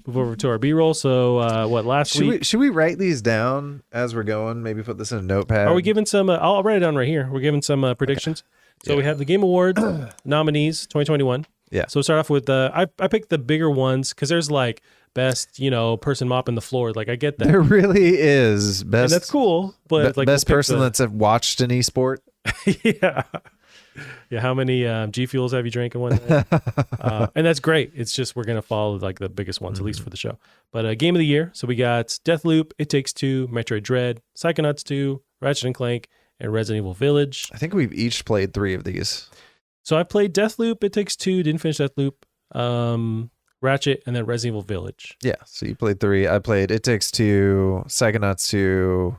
move over to our B-roll. So last week? Should we write these down as we're going? Maybe put this in a notepad. Are we giving some? I'll write it down right here. We're giving some predictions. Okay. So we have the Game Awards nominees 2021. Yeah. So we'll start off with I picked the bigger ones because there's like best, person mopping the floor. Like I get that. There really is best. And that's cool. But like best person that's watched an esport. Yeah. Yeah. How many G Fuels have you drank in one night? And that's great. It's just we're gonna follow like the biggest ones, at least for the show. But Game of the Year. So we got Deathloop, It Takes Two, Metroid Dread, Psychonauts 2, Ratchet and Clank, and Resident Evil Village. I think we've each played 3 of these. So I played Deathloop, It Takes Two, didn't finish Deathloop, Ratchet, and then Resident Evil Village. Yeah, so you played 3. I played It Takes Two, Psychonauts 2,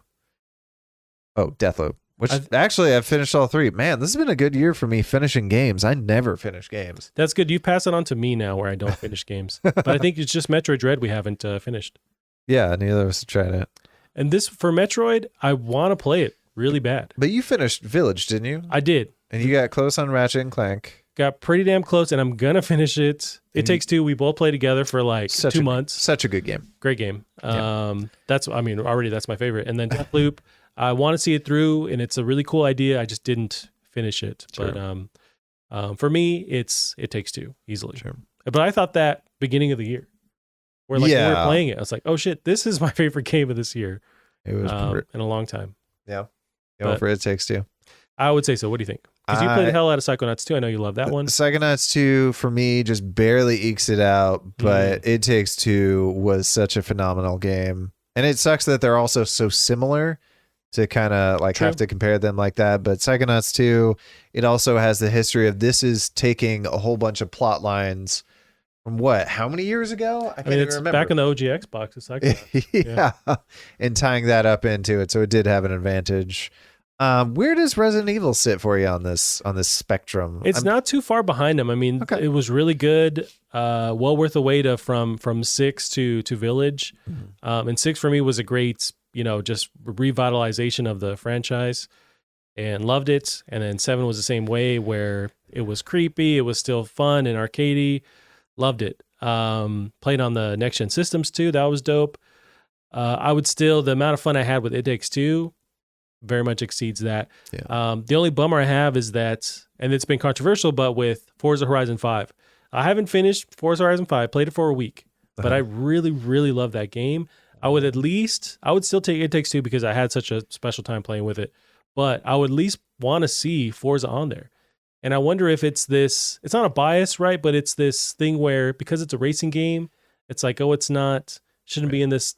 Deathloop. Which actually I've finished all 3. Man, this has been a good year for me finishing games. I never finish games. That's good. You pass it on to me now where I don't finish games. But I think it's just Metroid Dread we haven't finished. Yeah, neither of us have tried it. And this, for Metroid, I want to play it really bad. But you finished Village, didn't you? I did. And you got close on Ratchet and Clank. Got pretty damn close, and I'm going to finish it. It Takes Two. We both played together for like 2 months. Such a good game. Great game. Yeah. That's my favorite. And then Deathloop, I want to see it through, and it's a really cool idea. I just didn't finish it. Sure. But for me, It Takes Two easily. Sure. But I thought that beginning of the year, where like we were playing it, I was like, oh shit, this is my favorite game of this year. It was in a long time. Yeah. For It Takes Two. I would say so. What do you think? Because you played the hell out of Psychonauts 2. I know you love that one. Psychonauts 2 for me just barely ekes it out, but It Takes Two was such a phenomenal game. And it sucks that they're also so similar to kind of like have to compare them like that. But Psychonauts 2, it also has the history of this is taking a whole bunch of plot lines from how many years ago? I can't even remember. Back in the OG Xbox. It's Psychonauts. And tying that up into it. So it did have an advantage. Where does Resident Evil sit for you on this spectrum? It's not too far behind them. I mean, It was really good. Well worth the wait from 6 to Village. And 6 for me was a great, just revitalization of the franchise, and loved it. And then 7 was the same way, where it was creepy, it was still fun and arcadey. Loved it. Played on the next gen systems too. That was dope. The amount of fun I had with It Takes Two very much exceeds that. Yeah. The only bummer I have is that, and it's been controversial, but with Forza Horizon 5, I haven't finished Forza Horizon 5, played it for a week, but I really, really love that game. I would still take It Takes Two because I had such a special time playing with it, but I would at least want to see Forza on there. And I wonder if it's not a bias, right? But it's this thing where, because it's a racing game, it's like, shouldn't be in this,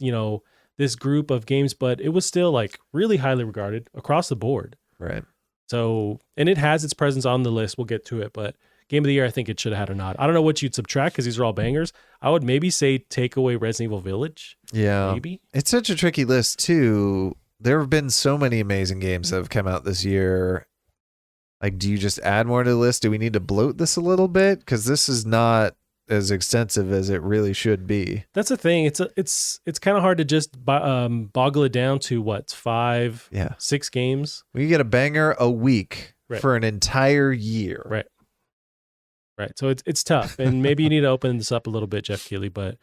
this group of games, but it was still like really highly regarded across the board. Right. So, and it has its presence on the list. We'll get to it, but Game of the Year, I think it should have had a nod. I don't know what you'd subtract because these are all bangers. I would maybe say take away Resident Evil Village. Yeah. Maybe. It's such a tricky list too. There have been so many amazing games that have come out this year. Like, do you just add more to the list? Do we need to bloat this a little bit? Because this is not as extensive as it really should be. That's the thing. It's kind of hard to just boggle it down to 5, 6 games. We get a banger a week for an entire year. Right. So it's tough, and maybe you need to open this up a little bit, Jeff Keighley. But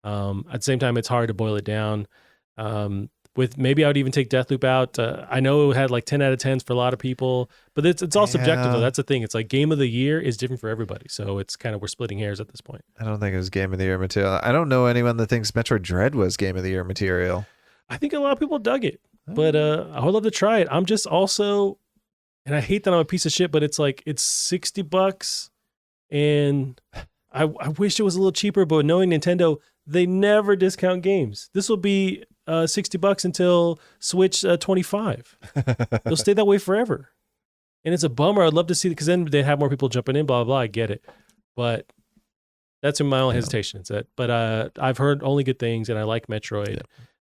at the same time, it's hard to boil it down. With maybe I would even take Deathloop out. I know it had like 10 out of 10s for a lot of people, but it's all subjective though. That's the thing. It's like Game of the Year is different for everybody. So it's kind of, we're splitting hairs at this point. I don't think it was Game of the Year material. I don't know anyone that thinks Metroid Dread was Game of the Year material. I think a lot of people dug it, but I would love to try it. I'm just also, and I hate that I'm a piece of shit, but it's like, it's $60 and I wish it was a little cheaper, but knowing Nintendo, they never discount games. This will be $60 until Switch 25. They'll stay that way forever. And it's a bummer. I'd love to see it because then they have more people jumping in, blah, blah, blah. I get it. But that's my only hesitation. But I've heard only good things and I like Metroid.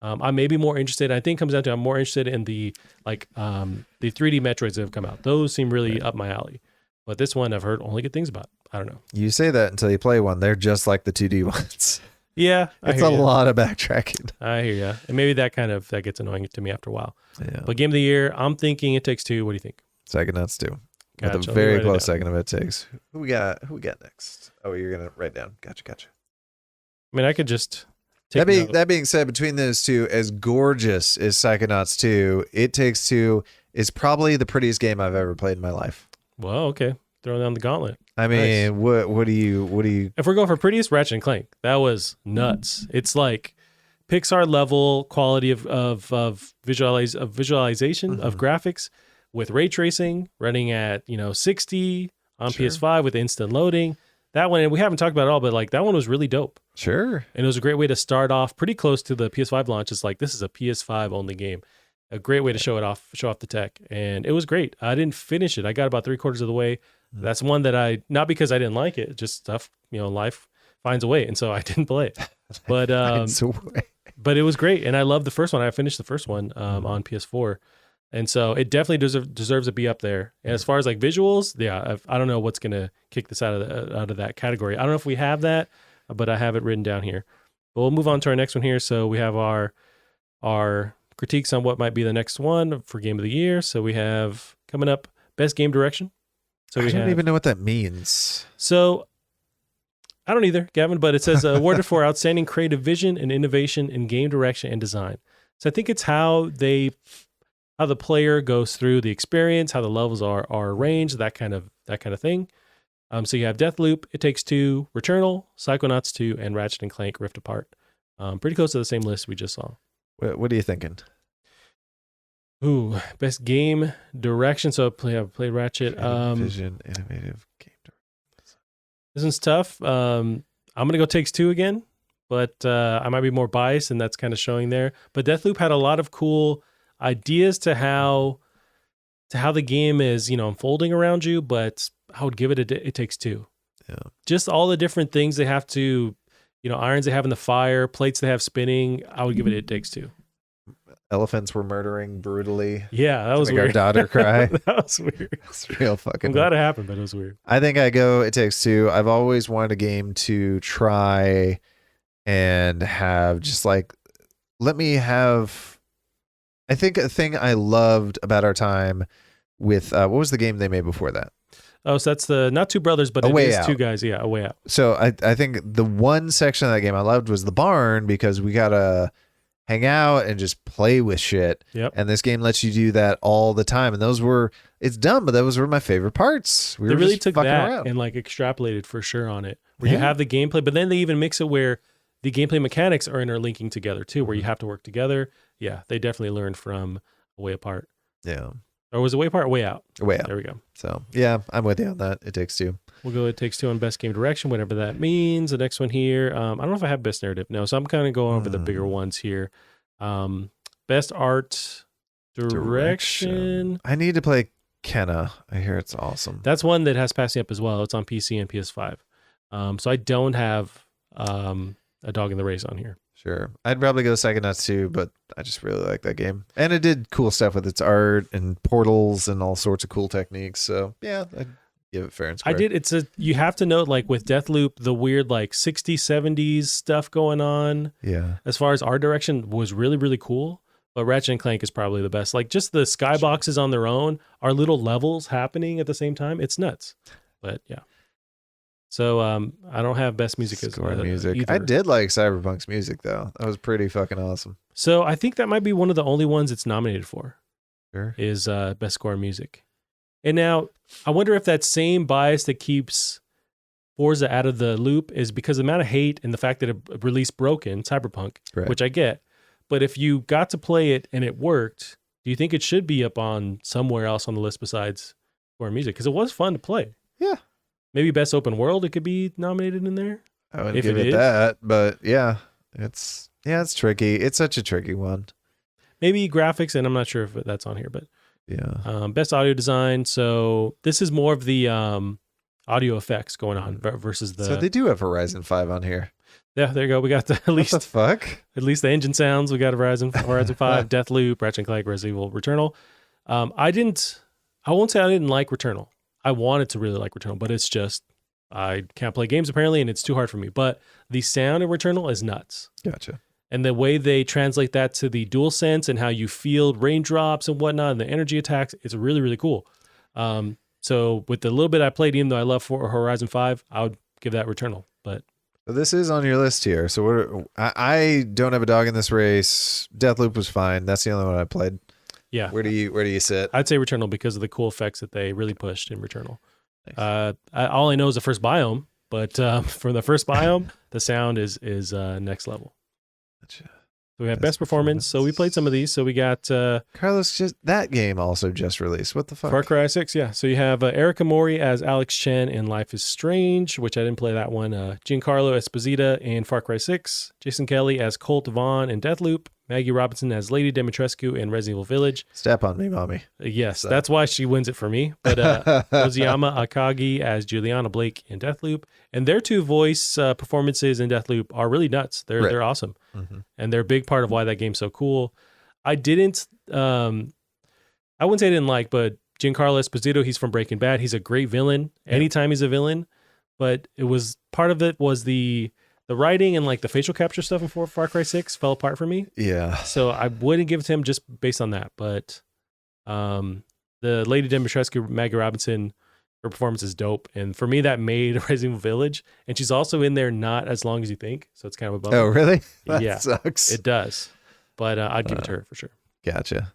Yeah. I may be more interested. I think it comes down to I'm more interested in the 3D Metroids that have come out. Those seem really up my alley. But this one I've heard only good things about. I don't know. You say that until you play one. They're just like the 2D ones. Yeah. It's a lot of backtracking. I hear you. And maybe that gets annoying to me after a while. Yeah. But Game of the Year, I'm thinking It Takes Two. What do you think? Psychonauts 2. Gotcha. With a very close second of It Takes. Who we got next? Oh, you're going to write down. Gotcha. I mean, I could just that being said, between those two, as gorgeous as Psychonauts 2, It Takes Two is probably the prettiest game I've ever played in my life. Well, okay. Throwing down the gauntlet. I mean, nice. What do you If we're going for prettiest, Ratchet and Clank, that was nuts. It's like Pixar level quality of visualization of graphics with ray tracing running at 60 on PS5 with instant loading. That one, and we haven't talked about it all, but like that one was really dope. Sure. And it was a great way to start off pretty close to the PS5 launch. It's like, this is a PS5 only game. A great way to show off the tech. And it was great. I didn't finish it. I got about 3/4 of the way. That's one that not because I didn't like it, just stuff, life finds a way. And so I didn't play it. But but it was great. And I love the first one. I finished the first one on PS4. And so it definitely deserves to be up there. And as far as like visuals, yeah, I don't know what's going to kick this out of that category. I don't know if we have that, but I have it written down here. But we'll move on to our next one here. So we have our critiques on what might be the next one for Game of the Year. So we have coming up Best Game Direction. So I don't even know what that means. So I don't either, Gavin, but it says awarded for outstanding creative vision and innovation in game direction and design. So I think it's how the player goes through the experience, how the levels are arranged, that kind of thing. So you have Deathloop, It Takes Two, Returnal, Psychonauts 2, and Ratchet and Clank Rift Apart. Pretty close to the same list we just saw. What are you thinking? Ooh, best game direction. So I've played Ratchet. Vision, innovative game direction. This one's tough. I'm gonna go Takes Two again, but I might be more biased, and that's kind of showing there. But Deathloop had a lot of cool ideas to how the game is, unfolding around you. But I would give it It Takes Two. Yeah. Just all the different things they have to, irons they have in the fire, plates they have spinning. I would give it It Takes Two. Elephants were murdering brutally. Yeah, that was weird. Our daughter cry. That was weird. It's real fucking. I'm glad it happened, but it was weird. I think I go It Takes Two. I've always wanted a game to try and have just like, let me have. I think a thing I loved about our time with what was the game they made before that? Oh, so that's not Two Brothers, but it is Two Guys. Yeah, A Way Out. So I think the one section of that game I loved was the barn because we got to hang out and just play with shit. Yep. And this game lets you do that all the time. And it's dumb, but those were my favorite parts. They really took that and like extrapolated for sure on it. Where you have the gameplay, but then they even mix it where the gameplay mechanics are interlinking together too, where you have to work together. Yeah, they definitely learned from A Way Apart. Yeah. Or was it Way Apart or Way Out? Way Out. There we go. So yeah, I'm with you on that. It Takes Two. We'll go It Takes Two on Best Game Direction, whatever that means. The next one here, I don't know if I have Best Narrative. No, so I'm kind of going over the bigger ones here. Best Art Direction. I need to play Kenna. I hear it's awesome. That's one that has passing up as well. It's on PC and PS5. So I don't have a dog in the race on here. Sure. I'd probably go Psychonauts 2, but I just really like that game. And it did cool stuff with its art and portals and all sorts of cool techniques. So yeah, I'd give it fair and square. I did. You have to note, like with Deathloop, the weird like 60s, 70s stuff going on. Yeah. As far as art direction was really, really cool. But Ratchet and Clank is probably the best. Like just the skyboxes on their own are little levels happening at the same time. It's nuts. But yeah. So I don't have best music as music. either. I did like Cyberpunk's music though. That was pretty fucking awesome. So I think that might be one of the only ones it's nominated for. Sure. Is best score music. And now I wonder if that same bias that keeps Forza out of the loop is because the amount of hate and the fact that it released broken Cyberpunk, right. Which I get. But if you got to play it and it worked, do you think it should be up on somewhere else on the list besides score music? Because it was fun to play. Yeah. Maybe Best Open World, it could be nominated in there. I wouldn't give it that, but yeah, it's tricky. It's such a tricky one. Maybe graphics, and I'm not sure if that's on here, but yeah. Best audio design. So this is more of the audio effects going on versus the. So they do have Horizon 5 on here. Yeah, there you go. We got at least what the fuck? At least the engine sounds. We got Horizon 5, Deathloop, Ratchet and Clank, Resident Evil, Returnal. I won't say I didn't like Returnal. I wanted to really like Returnal, but it's just I can't play games apparently, and it's too hard for me. But the sound of Returnal is nuts. Gotcha. And the way they translate that to the DualSense and how you field raindrops and whatnot and the energy attacks, it's really, really cool. So with the little bit I played, even though I love Horizon 5, I would give that Returnal. But This is on your list here. So I don't have a dog in this race. Deathloop was fine. That's the only one I played. Yeah. Where do you sit? I'd say Returnal because of the cool effects that they really pushed in Returnal. Nice. All I know is the first biome, but for the first biome, the sound is next level. Gotcha. So we have best performance. So we played some of these. So we got Carlos. Just that game also just released. What the fuck? Far Cry 6. Yeah. So you have Erica Mori as Alex Chen in Life is Strange, which I didn't play that one. Giancarlo Esposito in Far Cry 6. Jason Kelly as Colt Vaughn in Deathloop. Maggie Robinson as Lady Dimitrescu in Resident Evil Village. Step on me, mommy. Yes, that's why she wins it for me. But Ozuyama Akagi as Juliana Blake in Deathloop. And their two voice performances in Deathloop are really nuts. They're awesome. Mm-hmm. And they're a big part of why that game's so cool. I wouldn't say I didn't like, but Giancarlo Esposito, he's from Breaking Bad. He's a great villain. Yeah. Anytime he's a villain. But it was part of it was the writing and like the facial capture stuff in Far Cry 6 fell apart for me. Yeah. So I wouldn't give it to him just based on that. But the Lady Dimitrescu, Maggie Robinson, her performance is dope. And for me, that made Resident Evil Village. And she's also in there not as long as you think. So it's kind of a bummer. Oh, really? That yeah. sucks. It does. But I'd give it to her for sure. Gotcha.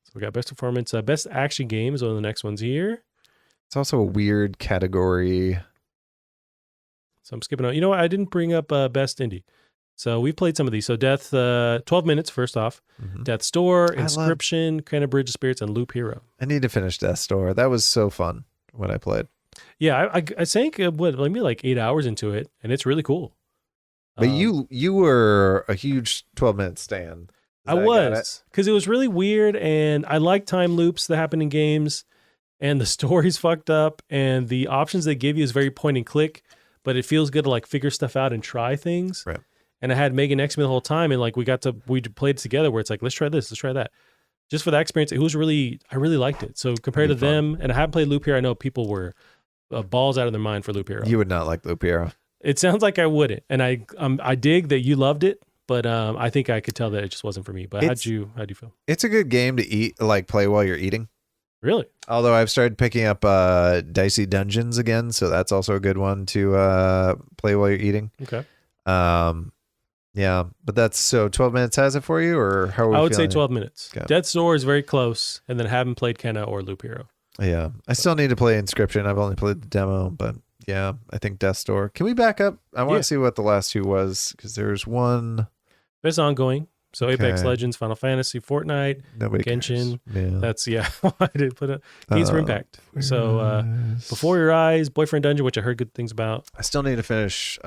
So we got best performance. Best action game is one of the next ones here. It's also a weird category. So I'm skipping on. You know what? I didn't bring up best indie. So we've played some of these. So Death, 12 minutes, first off. Mm-hmm. Death's Door, Inscription, Kind of Bridge of Spirits, and Loop Hero. I need to finish Death's Door. That was so fun when I played. Yeah, I sank maybe like 8 hours into it, and it's really cool. But you were a huge 12-minute stan. I was, because it was really weird, and I like time loops that happen in games, and the story's fucked up, and the options they give you is very point and click, but it feels good to like figure stuff out and try things. Right. And I had Megan next to me the whole time, and like we played together where it's like, let's try this, let's try that. Just for that experience, I really liked it. So compared to them, and I haven't played Loop Hero, I know people were balls out of their mind for Loop Hero. You would not like Loop Hero. It sounds like I wouldn't, and I dig that you loved it, but I think I could tell that it just wasn't for me. But how'd you feel? It's a good game to play while you're eating. Really? Although I've started picking up Dicey Dungeons again, so that's also a good one to play while you're eating. Okay. Yeah, but that's so 12 minutes has it for you, or how are we I would feeling? say 12 minutes. Okay. Death's Door is very close, and then haven't played Kenna or Loop Hero. Yeah, I still need to play Inscription. I've only played the demo, but yeah, I think Death's Door. Can we back up? I want to see what the last two was, because there's one. It's ongoing. So Apex Legends, Final Fantasy, Fortnite, Genshin. Yeah. That's, I did put it. Games for Impact. So Before Your Eyes, Boyfriend Dungeon, which I heard good things about. I still need to finish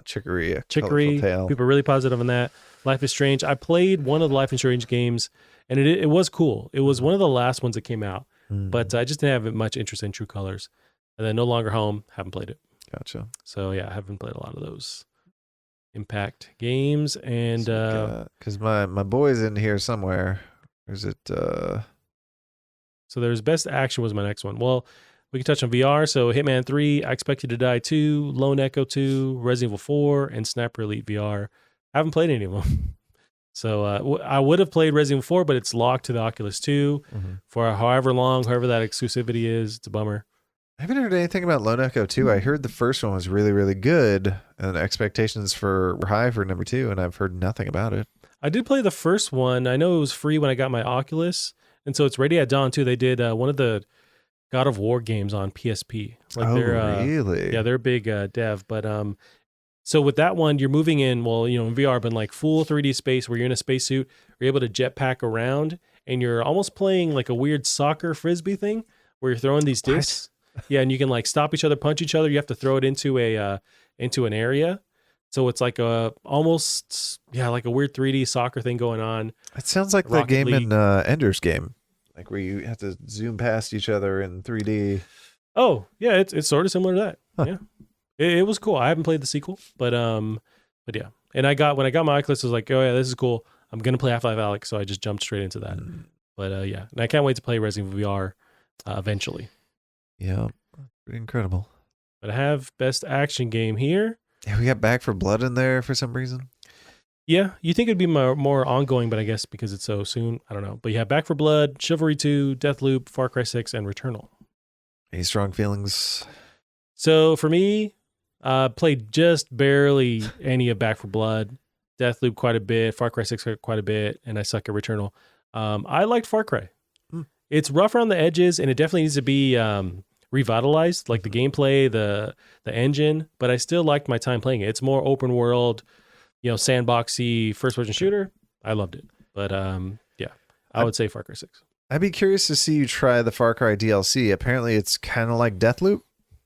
Chicory. People are really positive on that. Life is Strange. I played one of the Life is Strange games, and it was cool. It was one of the last ones that came out, but I just didn't have much interest in True Colors. And then No Longer Home, haven't played it. Gotcha. So yeah, I haven't played a lot of those Impact games, and because my boy's in here somewhere. Or is it so there's Best Action was my next one. Well, we can touch on VR. So Hitman 3, I Expect You to Die 2, Lone Echo 2, Resident Evil 4, and Sniper Elite VR. I haven't played any of them. So I would have played Resident Evil 4, but it's locked to the Oculus 2 for however that exclusivity is. It's a bummer. I haven't heard anything about Lone Echo 2. I heard the first one was really, really good, and expectations were high for number 2, and I've heard nothing about it. I did play the first one. I know it was free when I got my Oculus, and so it's Ready at Dawn too. They did one of the God of War games on PSP. Really? Yeah, they're a big dev. But so with that one, you're moving in, in VR, but in like full 3D space where you're in a spacesuit. You're able to jetpack around, and you're almost playing like a weird soccer frisbee thing where you're throwing these discs. Yeah, and you can like stop each other, punch each other. You have to throw it into an area. So it's like almost like a weird 3D soccer thing going on. It sounds like the game in Ender's Game, like where you have to zoom past each other in 3D. Oh yeah, it's sort of similar to that. Huh. Yeah, it was cool. I haven't played the sequel, but yeah. And when I got my Oculus, I was like, oh yeah, this is cool. I'm gonna play Half-Life Alyx, so I just jumped straight into that. But yeah, and I can't wait to play Resident Evil VR eventually. Yeah, pretty incredible. But I have Best Action Game here. Yeah, we got Back 4 Blood in there for some reason. Yeah, you think it'd be more ongoing, but I guess because it's so soon, I don't know. But you have Back 4 Blood, Chivalry 2, Deathloop, Far Cry 6, and Returnal. Any strong feelings? So for me, Played just barely any of Back 4 Blood, Deathloop quite a bit, Far Cry 6 quite a bit, and I suck at Returnal. I liked Far Cry. It's rough around the edges, and it definitely needs to be revitalized, like the gameplay, the engine. But I still liked my time playing it. It's more open world, sandboxy first person shooter. I loved it. But yeah, I would say Far Cry 6. I'd be curious to see you try the Far Cry DLC. Apparently, it's kind of like Deathloop.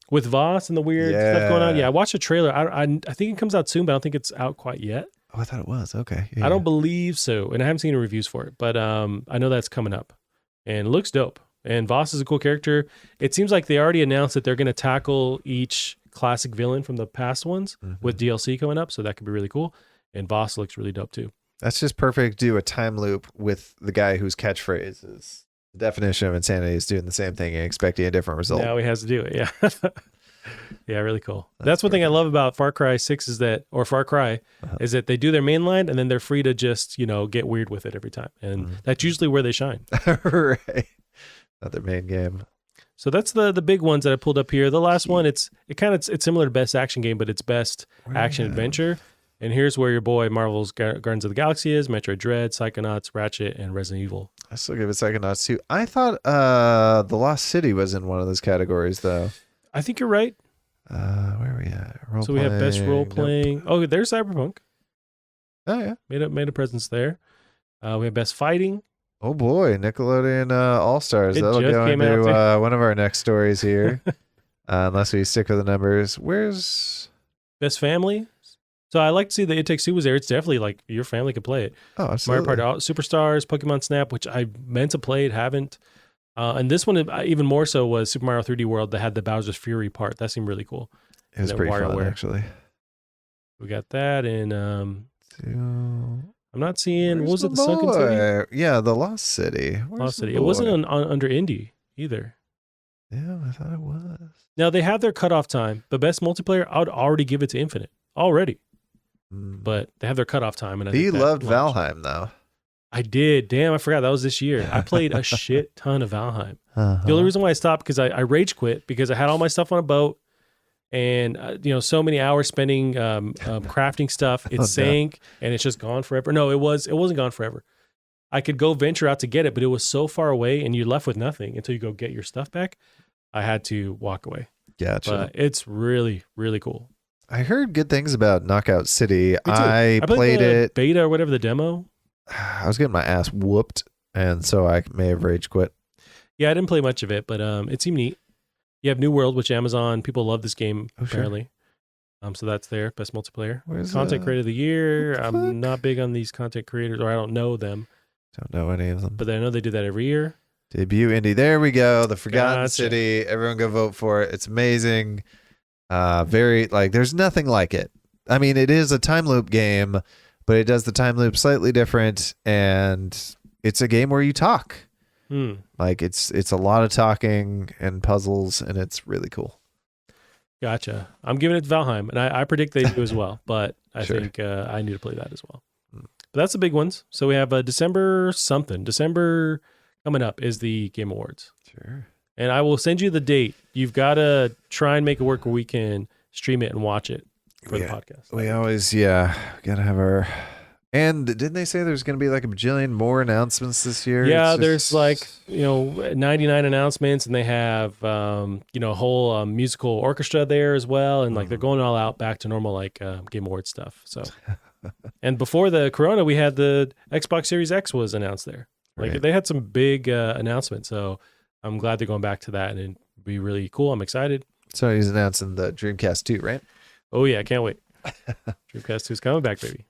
With Voss and the weird stuff going on. Yeah, I watched a trailer. I think it comes out soon, but I don't think it's out quite yet. Oh, I thought it was. Okay. Yeah. I don't believe so. And I haven't seen any reviews for it, but I know that's coming up. And it looks dope. And Voss is a cool character. It seems like they already announced that they're going to tackle each classic villain from the past ones with DLC coming up, so that could be really cool. And Voss looks really dope too. That's just perfect. Do a time loop with the guy whose catchphrase is the definition of insanity is doing the same thing and expecting a different result. Now he has to do it. Yeah. Yeah, really cool. That's one thing I love about Far Cry 6 is that they do their main line and then they're free to just, get weird with it every time. And that's usually where they shine. Right. Not their main game. So that's the big ones that I pulled up here. The last one, it's similar to Best Action Game, but it's Best Action Adventure. And here's where your boy Marvel's Guardians of the Galaxy is, Metroid Dread, Psychonauts, Ratchet, and Resident Evil. I still give it Psychonauts too. I thought The Lost City was in one of those categories though. I think you're right. Where are we at? We have best role playing. Nope. Oh, there's Cyberpunk. Oh yeah, made a presence there. We have best fighting. Oh boy, Nickelodeon All Stars. That'll go into one of our next stories here, unless we stick with the numbers. Where's best family? So I like to see that It Takes Two was there. It's definitely like your family could play it. Oh, absolutely. Mario Party Superstars, Pokemon Snap, which I meant to play it, haven't. And this one, even more so, was Super Mario 3D World that had the Bowser's Fury part. That seemed really cool. It was pretty fun, actually. We got that, and I'm not seeing. What was it? The Sunken City? Yeah, the Lost City. Lost City. It wasn't under indie either. Yeah, I thought it was. Now they have their cutoff time, but best multiplayer, I would already give it to Infinite already. But they have their cutoff time, and he loved Valheim though. I did. Damn, I forgot that was this year. I played a shit ton of Valheim. The only reason why I stopped because I rage quit because I had all my stuff on a boat, and so many hours spending crafting stuff. It sank and it's just gone forever. No, it wasn't gone forever. I could go venture out to get it, but it was so far away, and you're left with nothing until you go get your stuff back. I had to walk away. Gotcha. But it's really, really cool. I heard good things about Knockout City. I played it beta or whatever, the demo. I was getting my ass whooped, and so I may have rage quit. Yeah, I didn't play much of it, but it seemed neat. You have New World, which Amazon people love this game apparently. Sure. So that's there, best multiplayer. Where's Content Creator of the Year. I'm not big on these content creators, or I don't know them. Don't know any of them, but I know they do that every year. Debut indie. There we go. The Forgotten City. Everyone go vote for it. It's amazing. There's nothing like it. I mean, it is a time loop game, but it does the time loop slightly different, and it's a game where you talk. Like it's a lot of talking and puzzles, and it's really cool. Gotcha. I'm giving it to Valheim, and I predict they do as well, but I think I need to play that as well. But that's the big ones. So we have December coming up is the Game Awards. Sure. And I will send you the date. You've got to try and make it work where we can stream it and watch it for the podcast. We always, got to have our... And didn't they say there's going to be like a bajillion more announcements this year? Yeah, there's 99 announcements, and they have, a whole musical orchestra there as well. And they're going all out back to normal, Game Awards stuff. So, and before the Corona, we had the Xbox Series X was announced there. They had some big announcements. So I'm glad they're going back to that, and it'd be really cool. I'm excited. So he's announcing the Dreamcast 2, right? Oh yeah, I can't wait. Dreamcast 2 is coming back, baby.